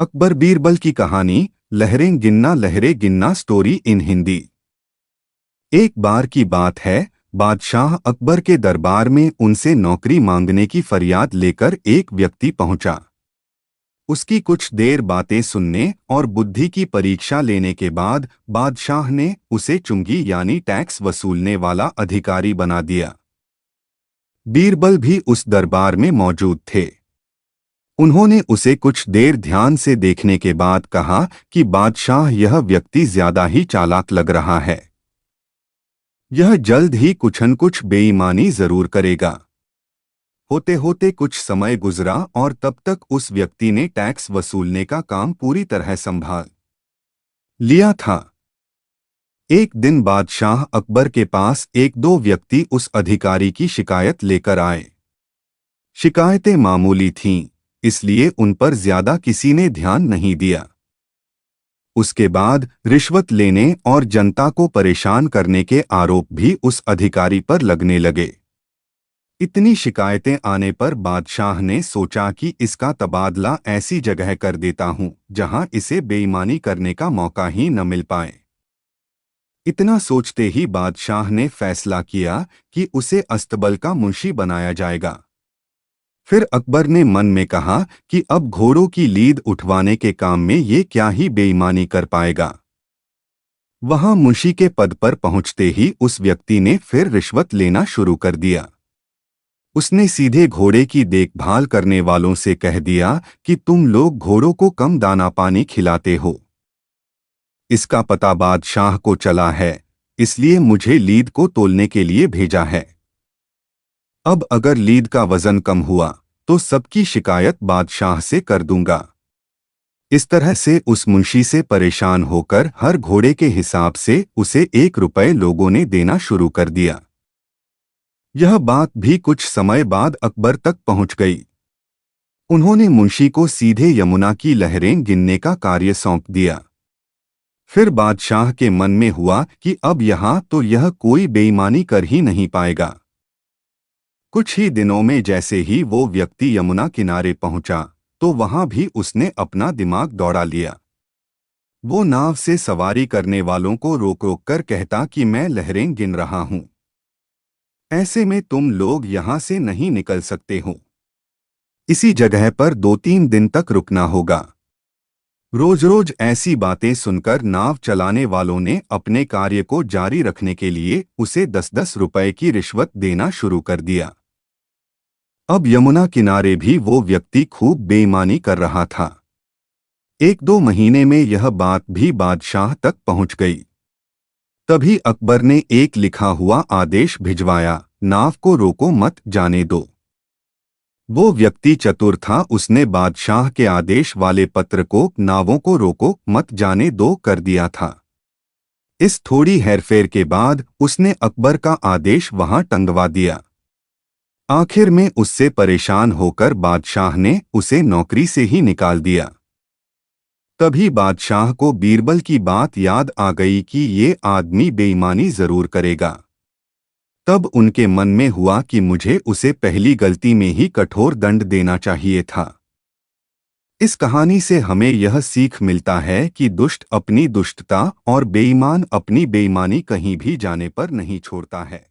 अकबर बीरबल की कहानी लहरें गिनना स्टोरी इन हिंदी। एक बार की बात है, बादशाह अकबर के दरबार में उनसे नौकरी मांगने की फरियाद लेकर एक व्यक्ति पहुंचा। उसकी कुछ देर बातें सुनने और बुद्धि की परीक्षा लेने के बाद बादशाह ने उसे चुंगी यानी टैक्स वसूलने वाला अधिकारी बना दिया। बीरबल भी उस दरबार में मौजूद थे। उन्होंने उसे कुछ देर ध्यान से देखने के बाद कहा कि बादशाह, यह व्यक्ति ज्यादा ही चालाक लग रहा है। यह जल्द ही कुछ न कुछ बेईमानी जरूर करेगा। होते होते कुछ समय गुजरा और तब तक उस व्यक्ति ने टैक्स वसूलने का काम पूरी तरह संभाल लिया था। एक दिन बादशाह अकबर के पास एक दो व्यक्ति उस अधिकारी की शिकायत लेकर आए। शिकायतें मामूली थीं, इसलिए उन पर ज्यादा किसी ने ध्यान नहीं दिया। उसके बाद रिश्वत लेने और जनता को परेशान करने के आरोप भी उस अधिकारी पर लगने लगे। इतनी शिकायतें आने पर बादशाह ने सोचा कि इसका तबादला ऐसी जगह कर देता हूं जहां इसे बेईमानी करने का मौका ही न मिल पाए। इतना सोचते ही बादशाह ने फैसला किया कि उसे अस्तबल का मुंशी बनाया जाएगा। फिर अकबर ने मन में कहा कि अब घोड़ों की लीद उठवाने के काम में ये क्या ही बेईमानी कर पाएगा। वहां मुंशी के पद पर पहुंचते ही उस व्यक्ति ने फिर रिश्वत लेना शुरू कर दिया। उसने सीधे घोड़े की देखभाल करने वालों से कह दिया कि तुम लोग घोड़ों को कम दाना पानी खिलाते हो। इसका पता बादशाह को चला है, इसलिए मुझे लीद को तोलने के लिए भेजा है। अब अगर लीद का वजन कम हुआ तो सबकी शिकायत बादशाह से कर दूंगा। इस तरह से उस मुंशी से परेशान होकर हर घोड़े के हिसाब से उसे 1 रुपये लोगों ने देना शुरू कर दिया। यह बात भी कुछ समय बाद अकबर तक पहुंच गई। उन्होंने मुंशी को सीधे यमुना की लहरें गिनने का कार्य सौंप दिया। फिर बादशाह के मन में हुआ कि अब यहां तो यह कोई बेईमानी कर ही नहीं पाएगा। कुछ ही दिनों में जैसे ही वो व्यक्ति यमुना किनारे पहुंचा तो वहां भी उसने अपना दिमाग दौड़ा लिया। वो नाव से सवारी करने वालों को रोक रोक कर कहता कि मैं लहरें गिन रहा हूं, ऐसे में तुम लोग यहां से नहीं निकल सकते हो। इसी जगह पर 2-3 दिन तक रुकना होगा। रोज रोज ऐसी बातें सुनकर नाव चलाने वालों ने अपने कार्य को जारी रखने के लिए उसे 10-10 रुपए की रिश्वत देना शुरू कर दिया। अब यमुना किनारे भी वो व्यक्ति खूब बेईमानी कर रहा था। 1-2 महीने में यह बात भी बादशाह तक पहुंच गई। तभी अकबर ने एक लिखा हुआ आदेश भिजवाया, नाव को रोको मत, जाने दो। वो व्यक्ति चतुर था, उसने बादशाह के आदेश वाले पत्र को नावों को रोको मत जाने दो कर दिया था। इस थोड़ी हेरफेर के बाद उसने अकबर का आदेश वहां टंगवा दिया। आखिर में उससे परेशान होकर बादशाह ने उसे नौकरी से ही निकाल दिया। तभी बादशाह को बीरबल की बात याद आ गई कि ये आदमी बेईमानी जरूर करेगा। तब उनके मन में हुआ कि मुझे उसे पहली गलती में ही कठोर दंड देना चाहिए था। इस कहानी से हमें यह सीख मिलता है कि दुष्ट अपनी दुष्टता और बेईमान अपनी बेईमानी कहीं भी जाने पर नहीं छोड़ता है।